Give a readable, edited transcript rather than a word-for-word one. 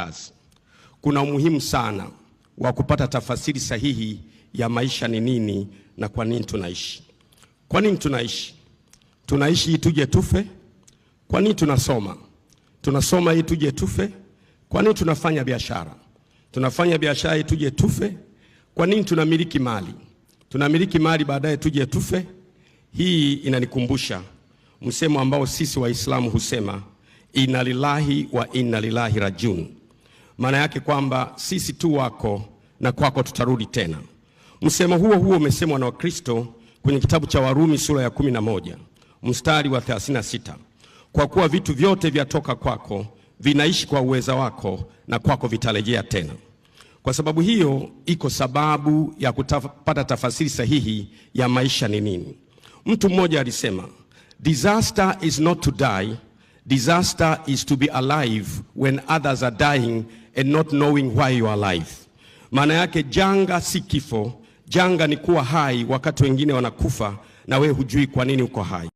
kazi. Kuna umuhimu sana wa kupata tafasiri sahihi ya maisha ni nini na kwa nini tunaishi. Kwa nini tunaishi? Tunaishi ili tuje tufe? Kwa nini tunasoma? Tunasoma ili tuje tufe? Kwa nini tunafanya biashara? Tunafanya biashara ili tuje tufe? Kwa nini tunamiliki mali? Tunamiliki mali baadaye tuje tufe? Hii inanikumbusha msemo ambao sisi Waislamu husema, inna lillahi wa inna ilaihi rajiun. Maana yake kwamba sisi tu wako na kwako tutarudi tena. Msemo huo umesemwa na Wakristo kwenye kitabu cha Warumi sura ya 11 mstari wa 36. Kwa kuwa vitu vyote vyatoka kwako, vinaishi kwa uweza wako, na kwako vitarejea tena. Kwa sababu hiyo, iko sababu ya kupata tafasiri sahihi ya maisha ni nini. Mtu mmoja alisema, disaster is not to die, disaster is to be alive when others are dying and not knowing why you are alive. Maana yake janga si kifo, janga ni kuwa hai wakati wengine wanakufa na wewe hujui kwa nini uko hai.